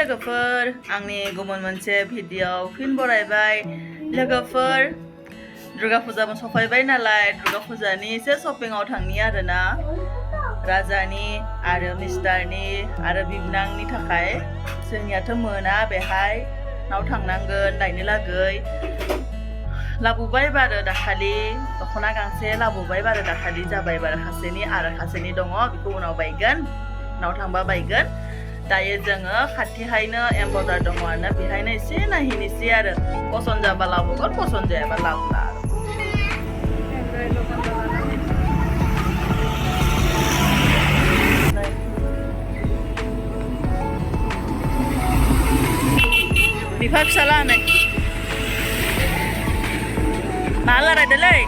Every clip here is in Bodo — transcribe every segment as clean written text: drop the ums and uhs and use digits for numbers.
लोगोफोर आंनि गुबुन मोनसे भिडिअ फिन बरायबाय लोगोफोर दुर्गा फुजाबो सफैबाय नालाय दुर्गा फुजानि एसे शपिंआव थांनि आरोना राजानि आरो मिस्टारनि आरो बिबनांनि थाखाय जोंनियाथ' मोना बेहाय नाव थांनांगोन लायनो लागै लाबोबाय बारो दाखालि दख'ना गांसे लाबोबाय बारो दाखालि जाबाय बारो खासेनि आरो खासेनि दङ बेखौ उनाव बायगोन नाव थांबा बायगोन दायो जोङो खाथिहायनो एम बाजार दङ आरो बेहायनो एसे नायहैनोसै आरो पसन्द जाबा लाबोगोन पसन्द जायाबा लाबोला बिफा फिसाला होननाय मा रायलायदोलै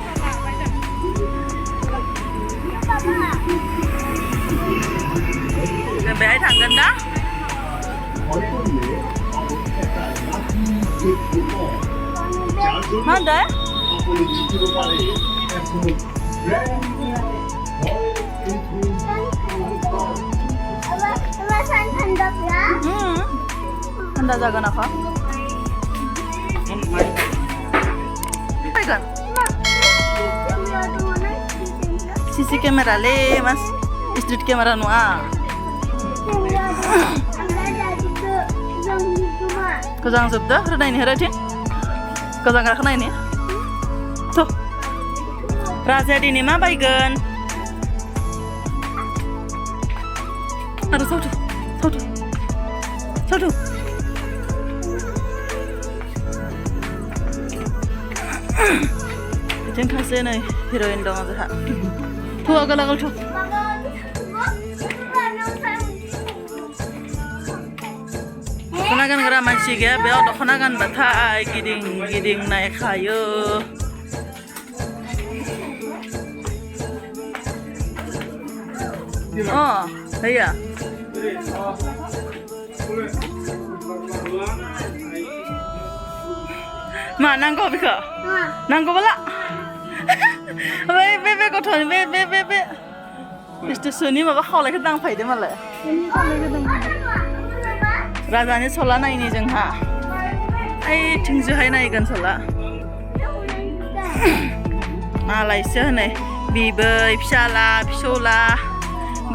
जों बेहाय थांगोन ना मा होनदों थान्दा जागोन आखा फैगोन CC camera ले mas street camera नङा गोजां जोबदो नायनो हेराथिं गोजां गारखो नायनो थ' राजाया दिनै मा बायगोन आरो सावथु सावथु सावथु बिथिं खासे नै हिर'इन दङ जोंहा थ' आगोल आगोल थ' दख'ना गानग्रा मानसि गैया बेयाव दख'ना गानबाथाय गिदिं गिदिं नायखायो अ हैया मा नांगौ बेखौ नांगौबाला बे गथ'नि बे स्टेसननि माबा खावलायखौ दांफायदो मालाय राजानि सला नायनि जोंहा ओइथिंजोहाय नायगोन सला मालायसो हनै बिबै फिसाला फिसौला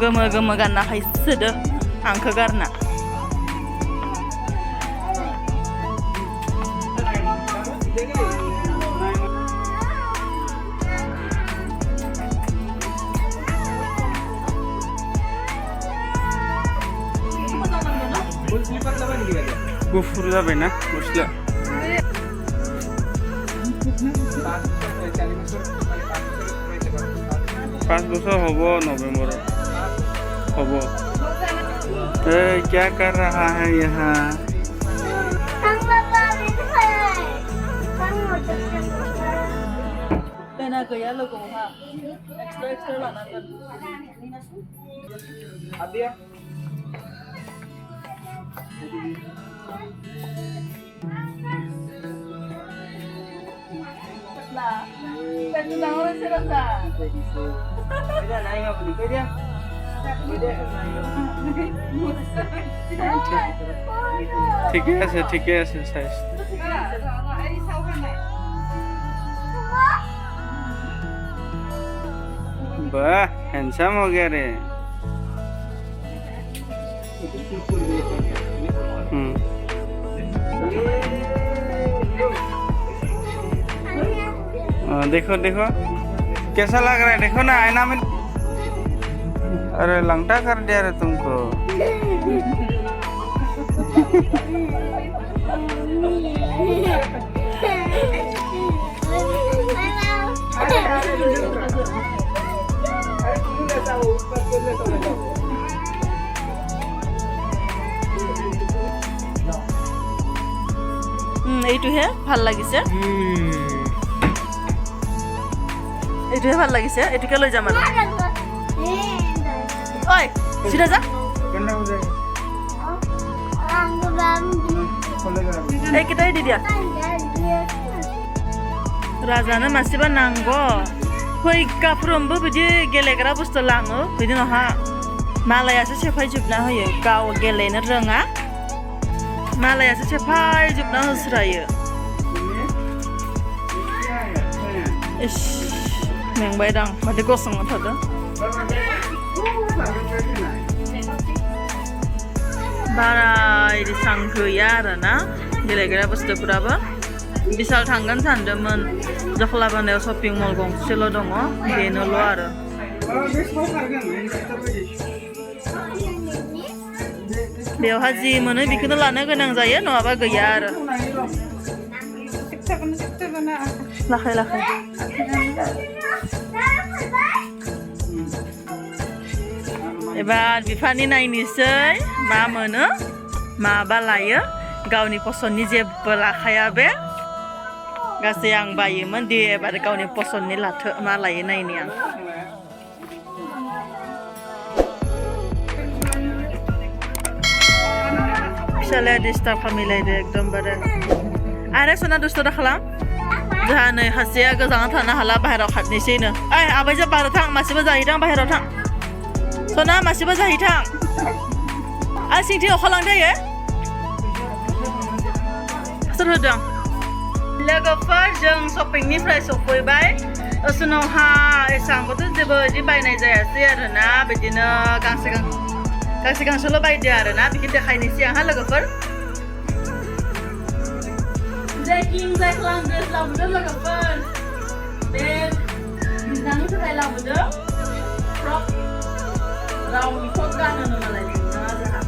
गोमो गोमो गानना खायसोदो आंखौ गारना गुफुर जाबाय ना गस्ला 5 बছर হ'ব नवंबर হ'ব क्या कर रहा है यहाँ पेना गैया लोगोहा एक्सट्रा लानांगोन ঠিকে আছে সাইজ वाह हैंडसम हो गया रे देखो देखो कैसा लग रहा है देखो ना आईना में अरे लंगटा कर दिया रे तुमको এইটোহে ভাল লাগিছে এইটোহে ভাল লাগিছে এটুকে লৈ যাম আৰু ঐ সিধা যা এইকেইটাই দি দিয়া राजानो मासेबा नांगौ फैगाफ्रोमबो बिदि गेलेग्रा बुस्थु लाङो बिदि नङा मालायासो सेफायजोबना होयो गाव गेलेनो रोङा मालायासो सेफाय जोबना होस्रायो इस मेंबाय दां माथो गसंना थादों बारा इदि सां गैया आरोना गेलेग्रा बुस्थुफोराबो बिशाल थांगोन सानदोंमोन जखलाबानायाव शपिं मल गंसेल' दङ बेनोल' आरो बेवहाय जि मोनो बेखौनो लानो गोनां जायो नङाबा गैया आरो लाखाय लाखाय एबार बिफानि नायनोसै मा मोनो माबा लायो गावनि पसन्दनि जेबो लाखाया बे गासै आं बायोमोन दे एबार गावनि पसन्दनि लाथो मा लायो नायनि आं फिसालाया डिस्टार्ब खालामलायदो एकदमबारे आरो सना दुस्थ' दा खालाम जोंहा नै सासेया गोजानाव थानो हाला बाहेरायाव खारनोसैनो ओइ आबायजों बाहेरायाव थां मासेबो जाहैथां बाहेरायाव थां सना मासेबो जाहैथां आरो सिंथिं अखा लांदायो सोर होदों लोगोफोर जों शपिंनिफ्राय सफैबाय उसुनावहा एसांबोथ' जेबो बिदि बायनाय जायासै आरोना बिदिनो गांसे गांसेल' बायदो आरोना बेखौ देखायनोसै आंहा लोगोफोर जायखिं जाय खालामदो लाबोदो लोगोफोर बे बिनानि थाखाय लाबोदो फ्रक रावनि फ्रक गाननो नालाय नोंथाङा जोंहा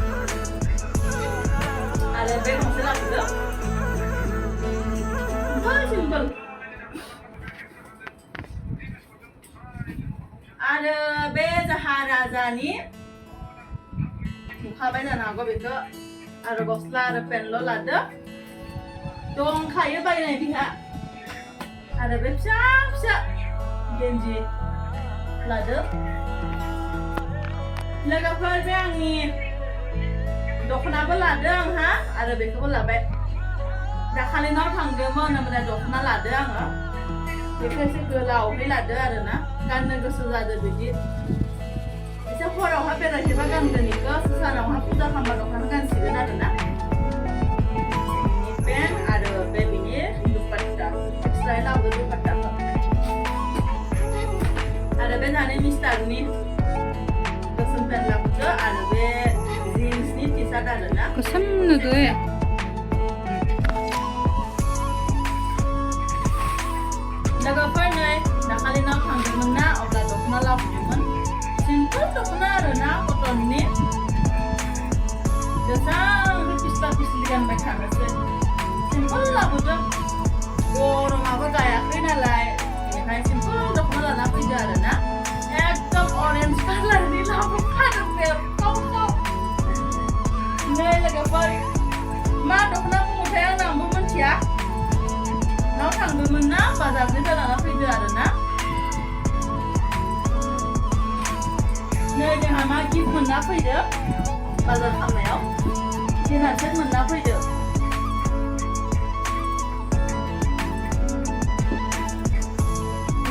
आरो बे गंसे लाबोदो सिम्पल आरो बे जाहा राजानि नुखाबाय जानो हागौ बेखौ आरो गस्ला आरो पेन्टल' लादो दंखायो बायनाय बिहा आरो बे फिसा फिसा गेन्जि लादो लोगोफोर बे आंनि दख'नाबो लादो आंहा आरो बेखौबो लाबाय दाखालिनाव थांदोंमोन ओमफ्राय दख'ना लादो आङो बेखौ एसे गोलावै लादो आरोना गाननो गोसो जादों बिदि एसे हरावहा बेरायहैबा गानगोन बेखौ सानावहा फुजा खालामबा दख'ना गानसिगोन आरोना पेन्ट आरो बे बिनि दुपट्टा एक्सट्रा लाबोदो दुपट्टाखौ आरो बे जानाय मिस्टारनि गोसोम पेन्ट लाबोदो आरो बे जिन्सनि टि सार्ट आरोना गोसोम नुदो लोगोफोर नै दाखालिनाव थांदोंमोन ना अब्ला दख'ना लाबोदोंमोन सिम्पोल दख'ना आरोना कटननि जेसां पिस्ला पिस्लि गानबाय थानोसै सिम्पोल लाबोदों गरमाबो गायाखै नालाय बेनिखायनो सिम्पोल दख'ना लाना फैदो आरोना एकदम अरेन्ज कालारनि लाबोखादों बेरखाव नै लोगोफोर मा दख'ना बुङोथाय आंबो मिथिया नाव थांदोंमोन ना बाजारनिफ्राय लाना फैदो आरोना नै जोंहा मा गिफ्ट मोनना फैदो बाजार खालामनायाव डिनार सेट मोनना फैदो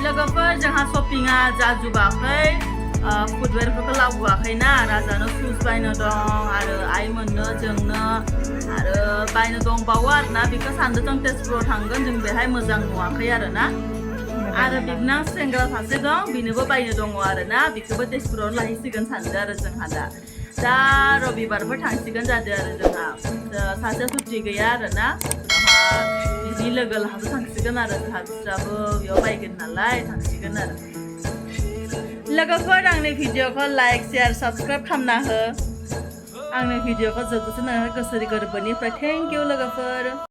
लोगोफोर जोंहा शपिंआ जाजोबाखै फुटवेरफोरखौ लाबोआखैना राजानो शुज बायनो दं आरो आइमोननो जोंनो आरो बायनो दंबावो आरोना बेखौ सानदों जों तेजपुराव थांगोन जों बेहाय मोजां नुवाखै आरोना आरो बिबनां सेंग्रा सासे दं बेनोबो बायनो दङ आरोना बेखौबो तेजपुरावनो लाहैसिगोन सानदों आरो जोंहा दा रबिबारफोर थांसिगोन जादों आरो जोंहा सासे सुटि गैया आरोना बिनि लोगो लाहाबो थांसिगोन आरो जोंहा बिस्राबो बेयाव बायगोन नालाय थांसिगोन आरो लोगोफोर आंनि भिडिअखौ लाइक शेयार साबस्क्राइब खालामना हो आंनि भिडिअखौ जोबजासिम नायनो गोसो गोरबोनिफ्राय थेंक इउ लोगोफोर